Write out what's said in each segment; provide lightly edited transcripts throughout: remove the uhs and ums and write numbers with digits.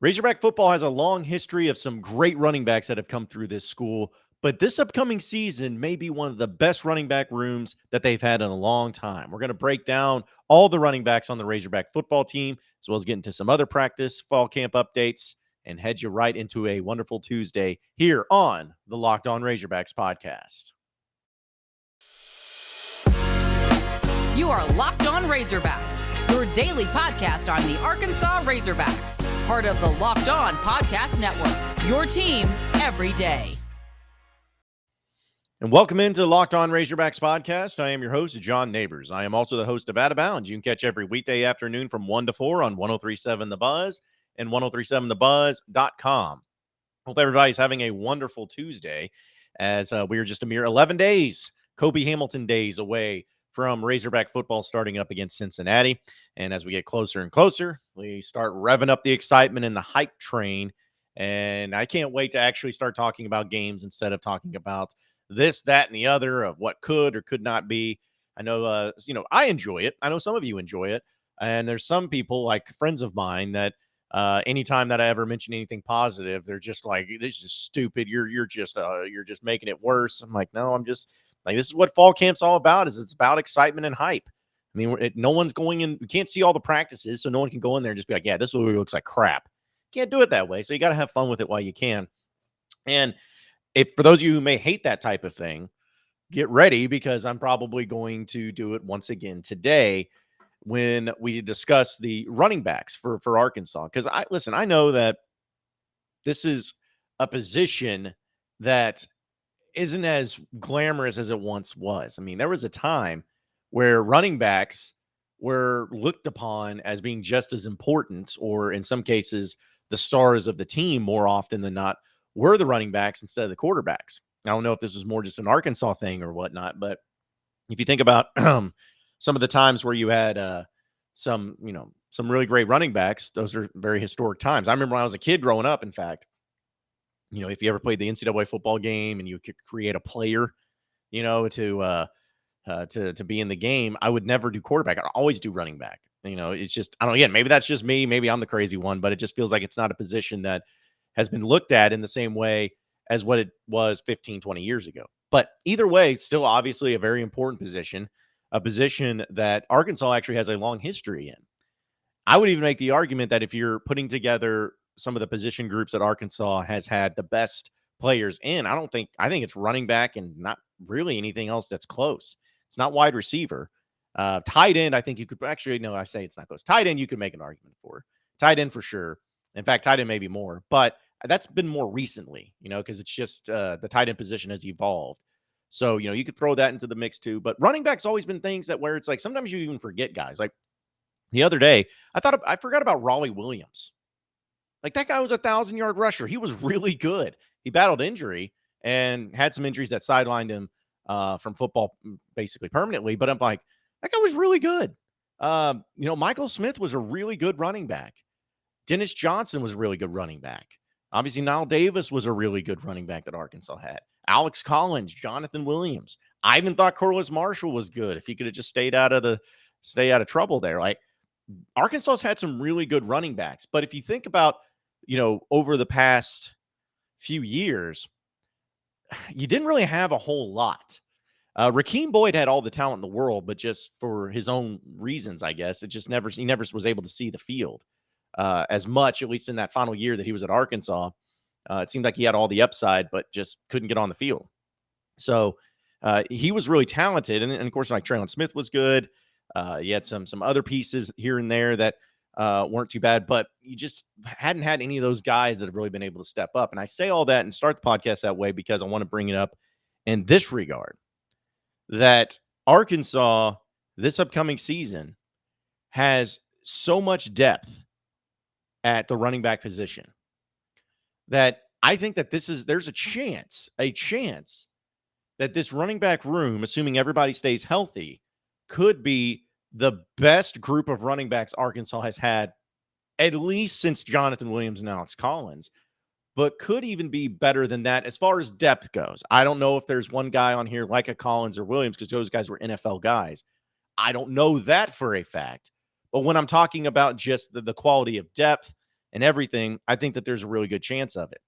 Razorback football has a long history of some great running backs that have come through this school, but this upcoming season may be one of the best running back rooms that they've had in a long time. We're going to break down all the running backs on the Razorback football team, as well as get into some other practice, fall camp updates, and head you right into a wonderful Tuesday here on the Locked On Razorbacks podcast. You are Locked On Razorbacks, your daily podcast on the Arkansas Razorbacks, part of the Locked On Podcast Network, your team every day. And welcome into Locked On Razorbacks podcast. I am your host, John Nabors. I am also the host of Out of Bounds. You can catch every weekday afternoon from 1 to 4 on 103.7 The Buzz and 103.7thebuzz.com. Hope everybody's having a wonderful Tuesday as we are just a mere 11 days, Kobe Hamilton days away from Razorback football starting up against Cincinnati. And as we get closer and closer, we start revving up the excitement and the hype train. And I can't wait to actually start talking about games instead of talking about this, that, and the other of what could or could not be. I know, I enjoy it. I know some of you enjoy it. And there's some people, like friends of mine, that anytime that I ever mention anything positive, they're just like, this is stupid. You're just making it worse. I'm like, no, I'm just like, this is what fall camp's all about. It's about excitement and hype. I mean, no one's going in. We can't see all the practices, so no one can go in there and just be like, yeah, this looks like crap. Can't do it that way. So you got to have fun with it while you can. And if for those of you who may hate that type of thing, get ready, because I'm probably going to do it once again today when we discuss the running backs for Arkansas. Because I know that this is a position that isn't as glamorous as it once was. I mean, there was a time where running backs were looked upon as being just as important, or in some cases, the stars of the team more often than not were the running backs instead of the quarterbacks. I don't know if this was more just an Arkansas thing or whatnot, but if you think about some of the times where you had some really great running backs, those are very historic times. I remember when I was a kid growing up, in fact, if you ever played the NCAA football game and you could create a player, to be in the game, I would never do quarterback. I'd always do running back. It's just, I don't know, again, maybe that's just me. Maybe I'm the crazy one, but it just feels like it's not a position that has been looked at in the same way as what it was 15, 20 years ago. But either way, still obviously a very important position, a position that Arkansas actually has a long history in. I would even make the argument that if you're putting together some of the position groups that Arkansas has had the best players in, I think it's running back and not really anything else that's close. It's not wide receiver. Tight end, I think you could actually, no, I say it's not close. Tight end, you could make an argument for. Tight end for sure. In fact, tight end maybe more, but that's been more recently, because it's just the tight end position has evolved. So, you could throw that into the mix too. But running back's always been things that where it's like sometimes you even forget guys. Like the other day, I forgot about Raleigh Williams. Like that guy was a 1,000-yard rusher. He was really good. He battled injury and had some injuries that sidelined him from football basically permanently. But I'm like, that guy was really good. Michael Smith was a really good running back. Dennis Johnson was a really good running back. Obviously, Nile Davis was a really good running back that Arkansas had. Alex Collins, Jonathan Williams. I even thought Corliss Marshall was good if he could have just stayed out of trouble there. Like Arkansas's had some really good running backs. But if you think about, over the past few years, you didn't really have a whole lot. Rakeem Boyd had all the talent in the world, but just for his own reasons, I guess, he never was able to see the field as much, at least in that final year that he was at Arkansas. It seemed like he had all the upside, but just couldn't get on the field. So he was really talented. And of course, like Traylon Smith was good. You had some other pieces here and there that weren't too bad, but you just hadn't had any of those guys that have really been able to step up. And I say all that and start the podcast that way because I want to bring it up in this regard, that Arkansas this upcoming season has so much depth at the running back position that I think that there's a chance that this running back room, assuming everybody stays healthy, could be the best group of running backs Arkansas has had, at least since Jonathan Williams and Alex Collins, but could even be better than that as far as depth goes. I don't know if there's one guy on here like a Collins or Williams, because those guys were NFL guys. I don't know that for a fact. But when I'm talking about just the quality of depth and everything, I think that there's a really good chance of it.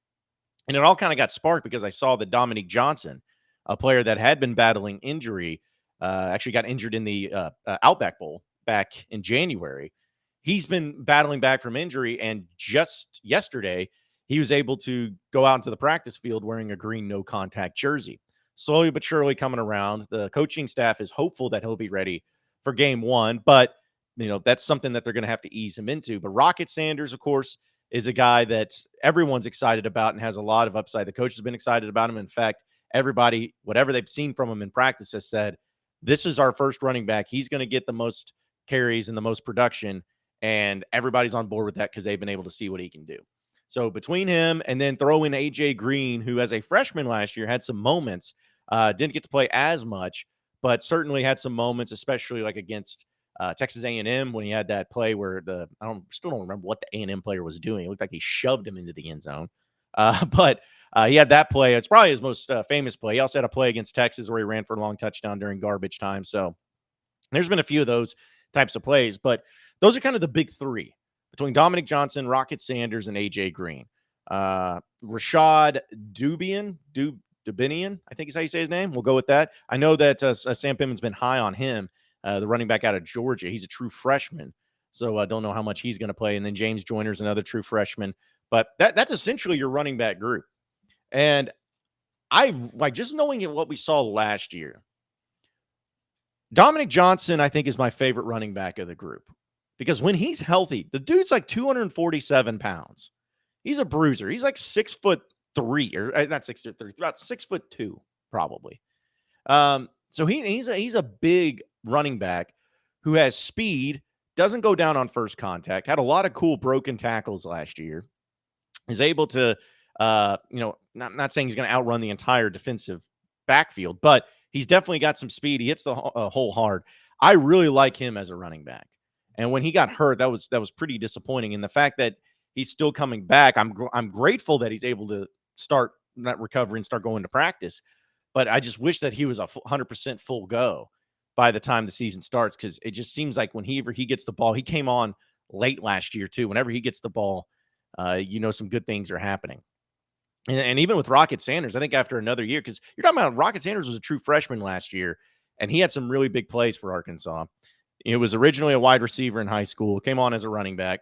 And it all kind of got sparked because I saw that Dominique Johnson, a player that had been battling injury, actually got injured in the Outback Bowl back in January. He's been battling back from injury, and just yesterday, he was able to go out into the practice field wearing a green no contact jersey. Slowly but surely coming around. The coaching staff is hopeful that he'll be ready for game one, but that's something that they're going to have to ease him into. But Rocket Sanders, of course, is a guy that everyone's excited about and has a lot of upside. The coach has been excited about him. In fact, everybody, whatever they've seen from him in practice, has said, this is our first running back. He's going to get the most carries and the most production. And everybody's on board with that because they've been able to see what he can do. So between him and then throw in A.J. Green, who as a freshman last year had some moments, didn't get to play as much, but certainly had some moments, especially like against Texas A&M when he had that play where still don't remember what the A&M player was doing. It looked like he shoved him into the end zone. But he had that play. It's probably his most famous play. He also had a play against Texas where he ran for a long touchdown during garbage time. So there's been a few of those types of plays, but those are kind of the big three between Dominique Johnson, Rocket Sanders, and A.J. Green. Rashad Dubinian, I think is how you say his name. We'll go with that. I know that Sam Pittman's been high on him. The running back out of Georgia. He's a true freshman, so I don't know how much he's going to play. And then James Joyner's another true freshman. But that's essentially your running back group. And I like just knowing what we saw last year. Dominique Johnson, I think, is my favorite running back of the group because when he's healthy, the dude's like 247 pounds. He's a bruiser. He's like 6'3", or not 6'3", about 6'2", probably. So he's a big running back who has speed, doesn't go down on first contact, had a lot of cool broken tackles last year, is able to, not saying he's going to outrun the entire defensive backfield, but he's definitely got some speed. He hits the hole hard. I really like him as a running back. And when he got hurt, that was pretty disappointing. And the fact that he's still coming back, I'm grateful that he's able to start that recovery and start going to practice. But I just wish that he was 100% full go by the time the season starts, because it just seems like whenever he gets the ball, he came on late last year too. Whenever he gets the ball, some good things are happening. And even with Rocket Sanders, I think after another year, because you're talking about Rocket Sanders was a true freshman last year, and he had some really big plays for Arkansas. It was originally a wide receiver in high school, came on as a running back,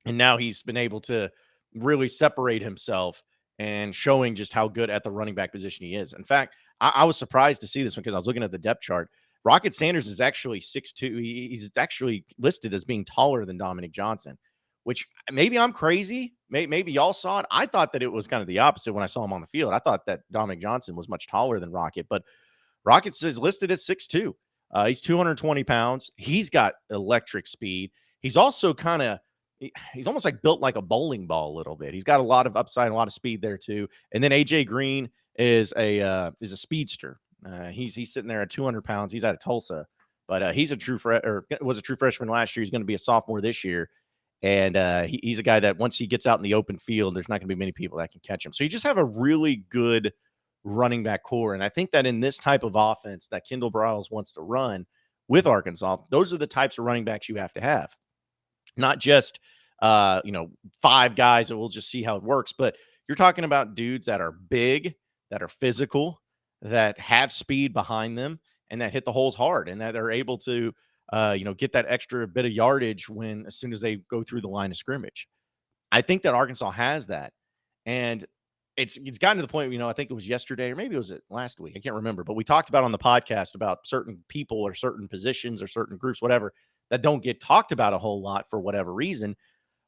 and now he's been able to really separate himself and showing just how good at the running back position he is. In fact, I was surprised to see this one because I was looking at the depth chart. Rocket Sanders is actually 6'2". He's actually listed as being taller than Dominique Johnson, which maybe I'm crazy. Maybe y'all saw it. I thought that it was kind of the opposite when I saw him on the field. I thought that Dominique Johnson was much taller than Rocket, but Rocket is listed at 6'2". He's 220 pounds. He's got electric speed. He's also he's almost like built like a bowling ball a little bit. He's got a lot of upside, a lot of speed there too. And then A.J. Green is a speedster. He's sitting there at 200 pounds. He's out of Tulsa, but he's was a true freshman last year. He's going to be a sophomore this year. And he's a guy that once he gets out in the open field, there's not going to be many people that can catch him. So you just have a really good running back core. And I think that in this type of offense that Kendall Briles wants to run with Arkansas, those are the types of running backs you have to have. Not just, 5 guys that will just see how it works, but you're talking about dudes that are big, that are physical, that have speed behind them, and that hit the holes hard, and that are able to, get that extra bit of yardage as soon as they go through the line of scrimmage. I think that Arkansas has that, and it's gotten to the point, I think it was yesterday or maybe it was last week. I can't remember, but we talked about on the podcast about certain people or certain positions or certain groups, whatever, that don't get talked about a whole lot for whatever reason.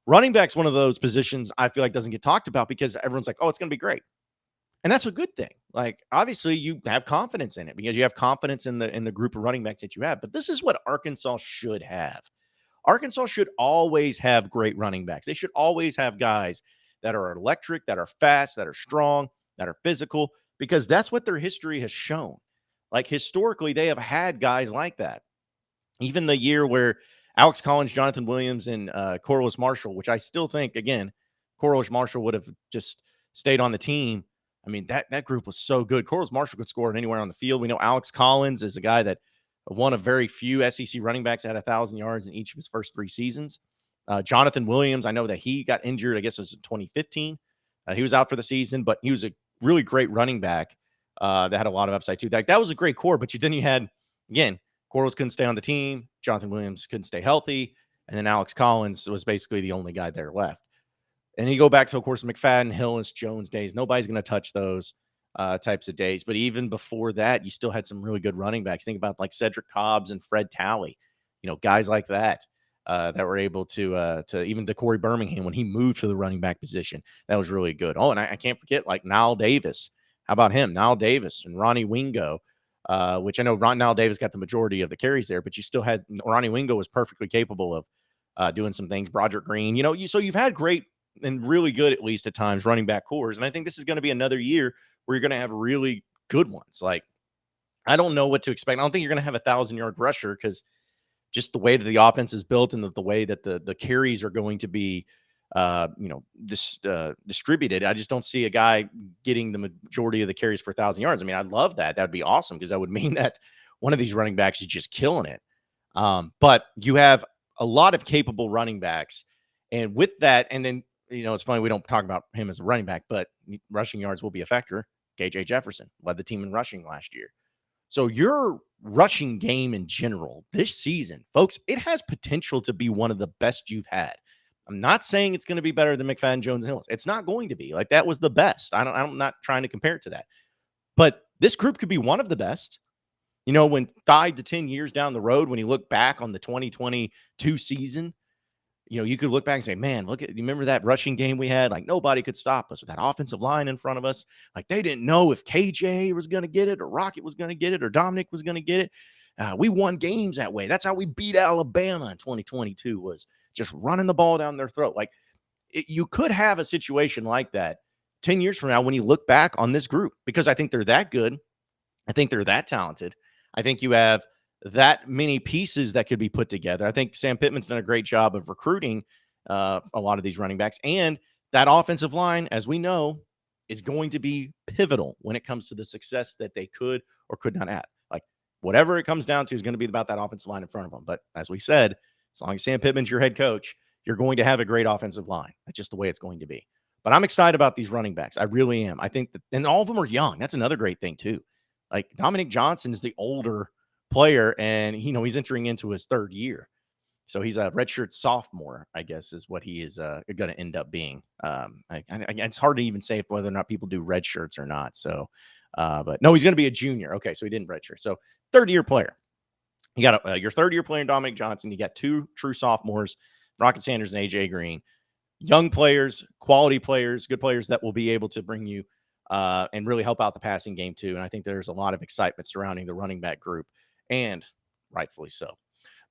Running back's one of those positions I feel like doesn't get talked about because everyone's like, oh, it's going to be great. And that's a good thing. Like, obviously you have confidence in it because you have confidence in the group of running backs that you have. But this is what Arkansas should have. Arkansas should always have great running backs. They should always have guys that are electric, that are fast, that are strong, that are physical, because that's what their history has shown. Like, historically, they have had guys like that. Even the year where Alex Collins, Jonathan Williams, and Corliss Marshall, which I still think, again, Corliss Marshall would have just stayed on the team. I mean, that group was so good. Corliss Marshall could score anywhere on the field. We know Alex Collins is a guy that one of very few SEC running backs at 1,000 yards in each of his first 3 seasons. Jonathan Williams, I know that he got injured, I guess it was in 2015. He was out for the season, but he was a really great running back that had a lot of upside too. That was a great core, but then you had, again, Quarles couldn't stay on the team. Jonathan Williams couldn't stay healthy. And then Alex Collins was basically the only guy there left. And you go back to, of course, McFadden, Hillis, Jones days. Nobody's going to touch those types of days. But even before that, you still had some really good running backs. Think about like Cedric Cobbs and Fred Talley, guys like that that were able to even Corey Birmingham when he moved to the running back position. That was really good. Oh, and I can't forget like Nile Davis. How about him? Nile Davis and Ronnie Wingo, which I know Nile Davis got the majority of the carries there, but you still had Ronnie Wingo was perfectly capable of doing some things. Broderick Green, so you've had great and really good, at least at times, running back cores. And I think this is going to be another year where you're going to have really good ones. Like, I don't know what to expect. I don't think you're going to have 1,000-yard rusher because just the way that the offense is built and the way that the carries are going to be, distributed. I just don't see a guy getting the majority of the carries for 1,000 yards. I mean, I'd love that. That'd be awesome because that would mean that one of these running backs is just killing it. But you have a lot of capable running backs. And with that, and then, it's funny, we don't talk about him as a running back, but rushing yards will be a factor. KJ Jefferson led the team in rushing last year. So your rushing game in general this season, folks, it has potential to be one of the best you've had. I'm not saying it's going to be better than McFadden, Jones, and Hillis. It's not going to be. Like, that was the best. I'm not trying to compare it to that. But this group could be one of the best. When 5 to 10 years down the road, when you look back on the 2022 season, you could look back and say, man, you remember that rushing game we had? Like, nobody could stop us with that offensive line in front of us. Like, they didn't know if KJ was going to get it or Rocket was going to get it or Dominic was going to get it. We won games that way. That's how we beat Alabama in 2022, was just running the ball down their throat. Like, you could have a situation like that 10 years from now when you look back on this group, because I think they're that good. I think they're that talented. I think you have that many pieces that could be put together. I think Sam Pittman's done a great job of recruiting a lot of these running backs. And that offensive line, as we know, is going to be pivotal when it comes to the success that they could or could not have. Like, whatever it comes down to is going to be about that offensive line in front of them. But as we said, as long as Sam Pittman's your head coach, you're going to have a great offensive line. That's just the way it's going to be. But I'm excited about these running backs. I really am. I think that, and all of them are young. That's another great thing too. Like, Dominique Johnson is the older player, and he's entering into his third year. So he's a redshirt sophomore, I guess, is what he is going to end up being. It's hard to even say whether or not people do red shirts or not. So, but no, he's going to be a junior. Okay, so he didn't redshirt. So third-year player. You got your third-year player, Dominic Johnson. You got two true sophomores, Rocket Sanders and AJ Green. Young players, quality players, good players that will be able to bring you and really help out the passing game too. And I think there's a lot of excitement surrounding the running back group, and rightfully so.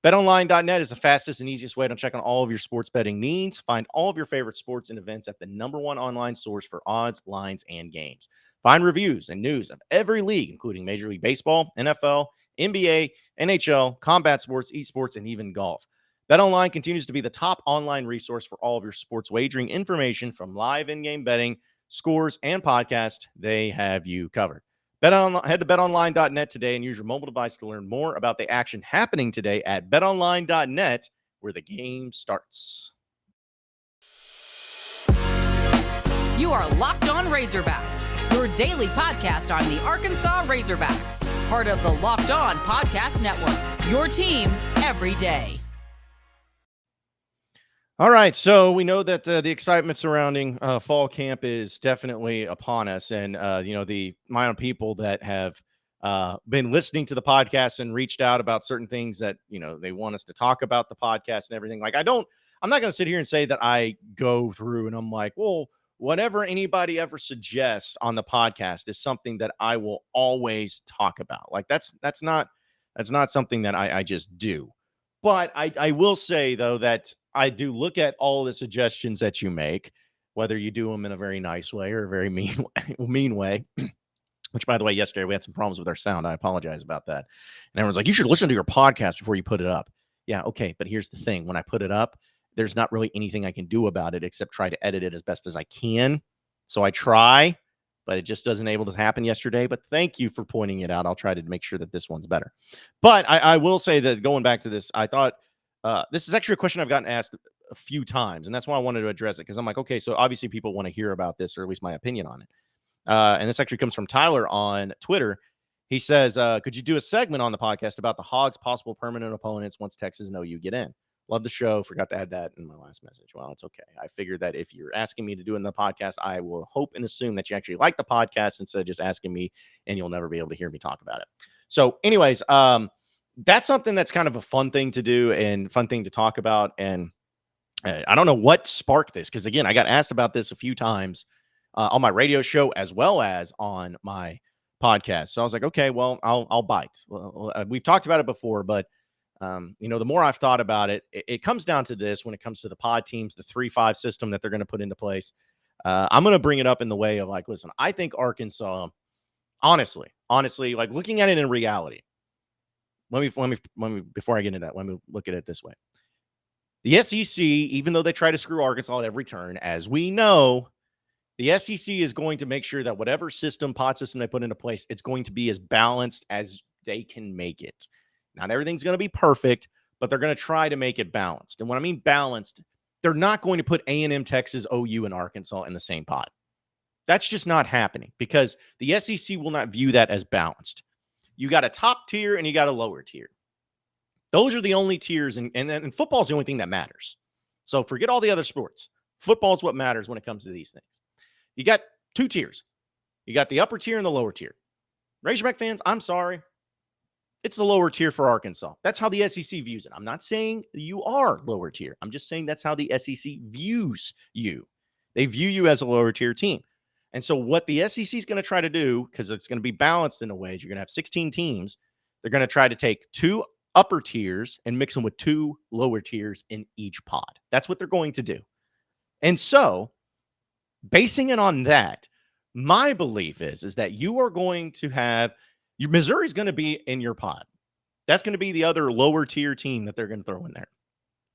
BetOnline.net is the fastest and easiest way to check on all of your sports betting needs. Find all of your favorite sports and events at the #1 online source for odds, lines, and games. Find reviews and news of every league, including Major League Baseball, NFL, NBA, NHL, combat sports, esports, and even golf. BetOnline continues to be the top online resource for all of your sports wagering information, from live in-game betting, scores, and podcasts. They have you covered. Head to betonline.net today and use your mobile device to learn more about the action happening today at betonline.net, where the game starts. You are Locked On Razorbacks, your daily podcast on the Arkansas Razorbacks, part of the Locked On Podcast Network, your team every day. All right, so we know that the excitement surrounding fall camp is definitely upon us, and the amount of people that have been listening to the podcast and reached out about certain things that they want us to talk about the podcast and everything. Like, I'm not going to sit here and say that I go through and I'm like, well, whatever anybody ever suggests on the podcast is something that I will always talk about. Like, that's not something that I just do. But I will say, though, that I do look at all the suggestions that you make, whether you do them in a very nice way or a very mean way, which, by the way, yesterday we had some problems with our sound. I apologize about that. And everyone's like, you should listen to your podcast before you put it up. Yeah, okay, but here's the thing. When I put it up, there's not really anything I can do about it except try to edit it as best as I can. So I try, but it just doesn't able to happen yesterday. But thank you for pointing it out. I'll try to make sure that this one's better. But I will say that going back to this, I thought this is actually a question I've gotten asked a few times, and that's why I wanted to address it, because I'm like, okay, so obviously people want to hear about this, or at least my opinion on it. And this actually comes from Tyler on Twitter. He says, could you do a segment on the podcast about the Hogs' possible permanent opponents once Texas and OU get in? Love the show. Forgot to add that in my last message. Well, it's okay. I figured that if you're asking me to do it in the podcast, I will hope and assume that you actually like the podcast instead of just asking me, and you'll never be able to hear me talk about it. So anyways, that's something that's kind of a fun thing to do and fun thing to talk about. And I don't know what sparked this, because again, I got asked about this a few times on my radio show as well as on my podcast. So I was like, okay, well, I'll bite. Well, we've talked about it before, but the more I've thought about it, it comes down to this. When it comes to the pod teams, the 3-5 system that they're going to put into place, I'm going to bring it up in the way of like, listen, I think Arkansas, honestly, like looking at it in reality. Before I get into that, let me look at it this way. The SEC, even though they try to screw Arkansas at every turn, as we know, the SEC is going to make sure that whatever pod system they put into place, it's going to be as balanced as they can make it. Not everything's going to be perfect, but they're going to try to make it balanced. And when I mean balanced, they're not going to put A&M, Texas, OU, and Arkansas in the same pod. That's just not happening, because the SEC will not view that as balanced. You got a top tier and you got a lower tier. Those are the only tiers, and football is the only thing that matters. So forget all the other sports. Football is what matters when it comes to these things. You got 2 tiers. You got the upper tier and the lower tier. Razorback fans, I'm sorry. It's the lower tier for Arkansas. That's how the SEC views it. I'm not saying you are lower tier. I'm just saying that's how the SEC views you. They view you as a lower tier team. And so what the SEC is going to try to do, because it's going to be balanced in a way, you're going to have 16 teams. They're going to try to take 2 upper tiers and mix them with 2 lower tiers in each pod. That's what they're going to do. And so, basing it on that, my belief is that you are going to have Missouri's going to be in your pod. That's going to be the other lower tier team that they're going to throw in there.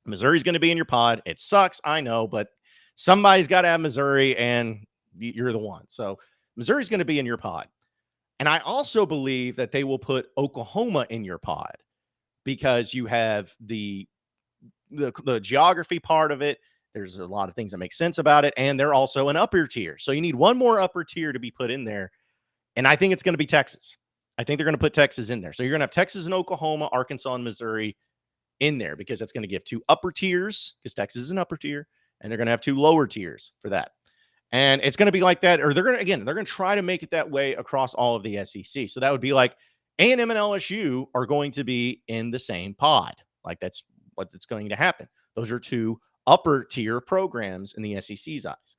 Missouri's going to be in your pod. It sucks, I know, but somebody's got to have Missouri, and you're the one. So Missouri's going to be in your pod. And I also believe that they will put Oklahoma in your pod, because you have the geography part of it. There's a lot of things that make sense about it, and they're also an upper tier. So you need one more upper tier to be put in there, and I think it's going to be Texas. I think they're going to put Texas in there. So you're going to have Texas and Oklahoma, Arkansas and Missouri in there, because that's going to give 2 upper tiers, because Texas is an upper tier, and they're going to have 2 lower tiers for that. And it's going to be like that, or they're going to try to make it that way across all of the SEC. So that would be like A&M and LSU are going to be in the same pod. Like that's what's going to happen. Those are 2 upper tier programs in the SEC's eyes.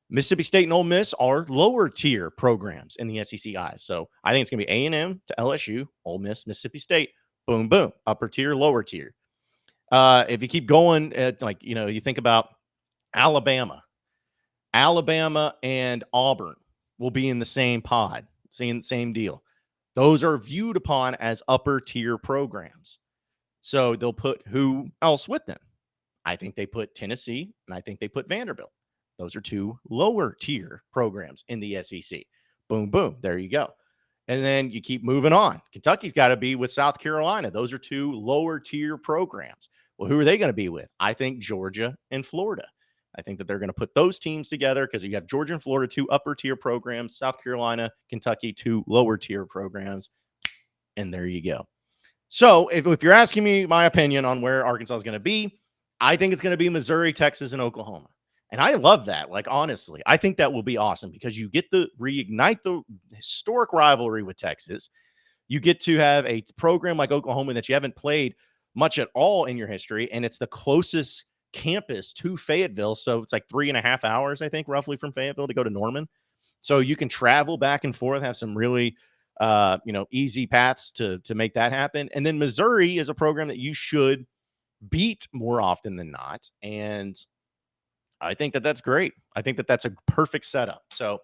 Mississippi State and Ole Miss are lower tier programs in the SEC eyes. So I think it's going to be A&M to LSU, Ole Miss, Mississippi State, boom, boom, upper tier, lower tier. If you keep going, you think about Alabama and Auburn will be in the same pod, same deal. Those are viewed upon as upper tier programs. So they'll put who else with them? I think they put Tennessee, and I think they put Vanderbilt. Those are 2 lower tier programs in the SEC. Boom, boom. There you go. And then you keep moving on. Kentucky's got to be with South Carolina. Those are 2 lower tier programs. Well, who are they going to be with? I think Georgia and Florida. I think that they're going to put those teams together, because you have Georgia and Florida, 2 upper tier programs, South Carolina, Kentucky, 2 lower tier programs. And there you go. So if you're asking me my opinion on where Arkansas is going to be, I think it's going to be Missouri, Texas, and Oklahoma. And I love that. Like, honestly, I think that will be awesome, because you get to reignite the historic rivalry with Texas. You get to have a program like Oklahoma that you haven't played much at all in your history, and it's the closest campus to Fayetteville. So it's like 3.5 hours, I think, roughly from Fayetteville to go to Norman. So you can travel back and forth, have some really easy paths to make that happen. And then Missouri is a program that you should beat more often than not. And I think that that's great. I think that that's a perfect setup. So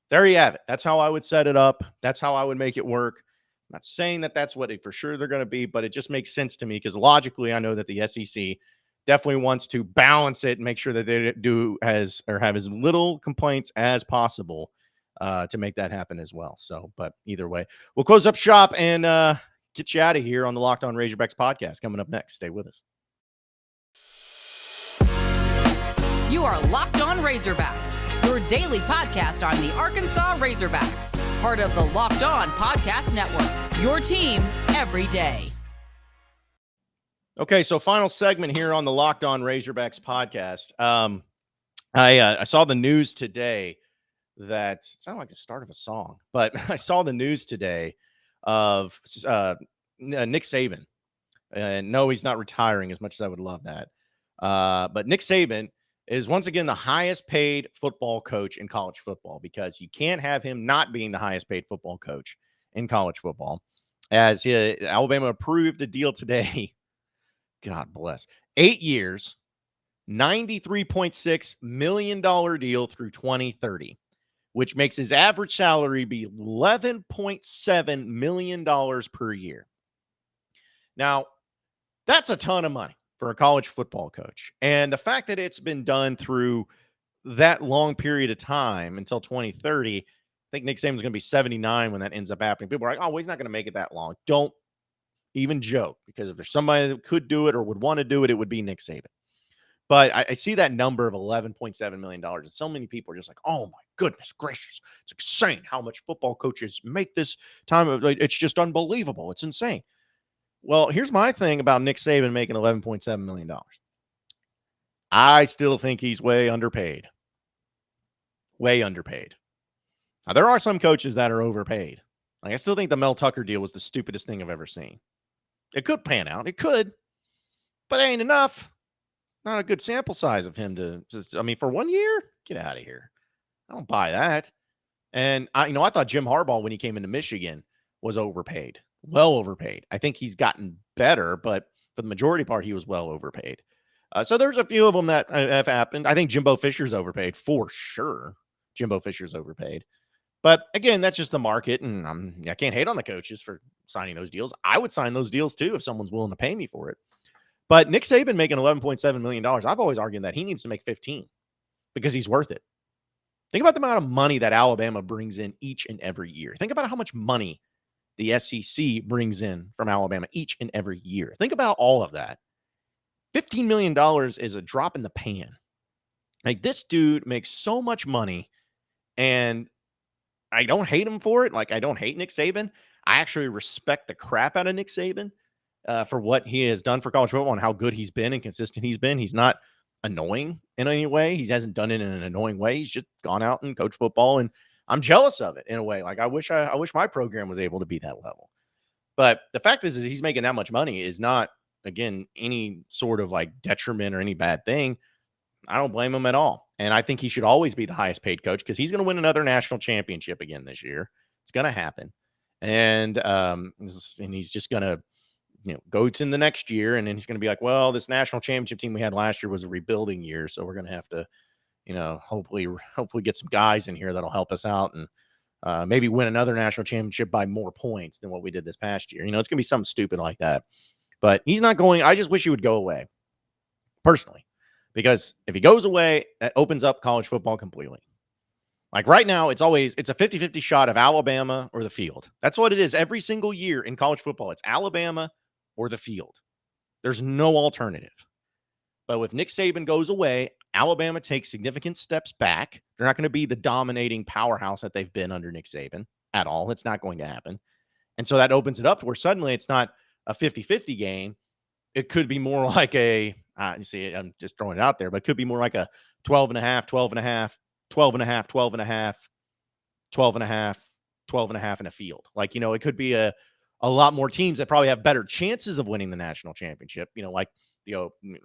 there you have it. That's how I would set it up. That's how I would make it work. I'm not saying that that's what for sure they're going to be, but it just makes sense to me, because logically I know that the SEC definitely wants to balance it and make sure that they have as little complaints as possible to make that happen as well. So, but either way, we'll close up shop and get you out of here on the Locked On Razorbacks podcast. Coming up next, stay with us. You are Locked On Razorbacks, your daily podcast on the Arkansas Razorbacks, part of the Locked On Podcast Network, your team every day. Okay, so final segment here on the Locked On Razorbacks podcast. I saw the news today that it sounded like the start of a song, but I saw the news today of Nick Saban. And no, he's not retiring as much as I would love that. But Nick Saban is once again the highest paid football coach in college football, because you can't have him not being the highest paid football coach in college football. As Alabama approved a deal today, God bless, 8 years, $93.6 million deal through 2030, which makes his average salary be $11.7 million per year. Now, that's a ton of money for a college football coach. And the fact that it's been done through that long period of time until 2030, I think Nick Saban's going to be 79 when that ends up happening. People are like, oh, well, he's not going to make it that long. Don't even joke, because if there's somebody that could do it or would want to do it, it would be Nick Saban. But I see that number of $11.7 million. And so many people are just like, oh, my goodness gracious. It's insane how much football coaches make this time. It's just unbelievable. It's insane. Well, here's my thing about Nick Saban making $11.7 million. I still think he's way underpaid. Way underpaid. Now, there are some coaches that are overpaid. Like, I still think the Mel Tucker deal was the stupidest thing I've ever seen. It could pan out. It could. But it ain't enough. Not a good sample size of him to just, for 1 year? Get out of here. I don't buy that. And I thought Jim Harbaugh, when he came into Michigan, was overpaid. Well overpaid. I think he's gotten better, but for the majority part, he was well overpaid. So there's a few of them that have happened. I think Jimbo Fisher's overpaid for sure. Jimbo Fisher's overpaid. But again, that's just the market, and I can't hate on the coaches for signing those deals. I would sign those deals too if someone's willing to pay me for it. But Nick Saban making $11.7 million, I've always argued that he needs to make 15 because he's worth it. Think about the amount of money that Alabama brings in each and every year. Think about how much money the SEC brings in from Alabama each and every year. Think about all of that. $15 million is a drop in the pan. Like, this dude makes so much money, and I don't hate him for it. Like, I don't hate Nick Saban. I actually respect the crap out of Nick Saban for what he has done for college football and how good he's been and consistent he's been. He's not annoying in any way. He hasn't done it in an annoying way. He's just gone out and coached football, and I'm jealous of it in a way. Like, I wish my program was able to be that level. But the fact is he's making that much money is not, again, any sort of like detriment or any bad thing. I don't blame him at all. And I think he should always be the highest paid coach, because he's going to win another national championship again this year. It's going to happen. And he's just going to, go to the next year, and then he's going to be like, well, this national championship team we had last year was a rebuilding year, so we're going to have to, hopefully get some guys in here that'll help us out and maybe win another national championship by more points than what we did this past year. It's going to be something stupid like that. But he's not going. I just wish he would go away, personally, because if he goes away, that opens up college football completely. Like, right now, it's a 50-50 shot of Alabama or the field. That's what it is every single year in college football. It's Alabama or the field. There's no alternative. But if Nick Saban goes away, Alabama takes significant steps back. They're not going to be the dominating powerhouse that they've been under Nick Saban at all. It's not going to happen. And so that opens it up where suddenly it's not a 50-50 game. It could be more like I'm just throwing it out there, but it could be more like a 12.5, 12.5, 12.5, 12.5, 12.5, 12.5 in a field. Like, it could be a lot more teams that probably have better chances of winning the national championship, like,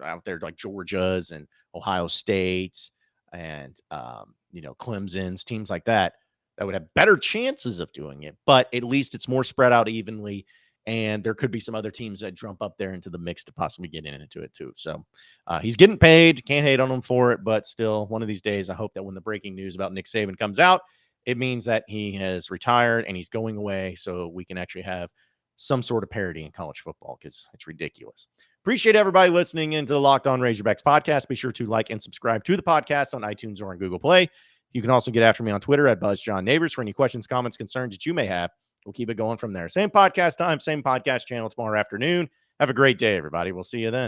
out there, like Georgia's and Ohio State's and, Clemson's, teams like that would have better chances of doing it. But at least it's more spread out evenly. And there could be some other teams that jump up there into the mix to possibly get into it too. So he's getting paid. Can't hate on him for it. But still, one of these days, I hope that when the breaking news about Nick Saban comes out, it means that he has retired and he's going away, so we can actually have some sort of parity in college football, because it's ridiculous. Appreciate everybody listening into the Locked On Razorbacks podcast. Be sure to like and subscribe to the podcast on iTunes or on Google Play. You can also get after me on Twitter at BuzzJohnNabors for any questions, comments, concerns that you may have. We'll keep it going from there. Same podcast time, same podcast channel tomorrow afternoon. Have a great day, everybody. We'll see you then.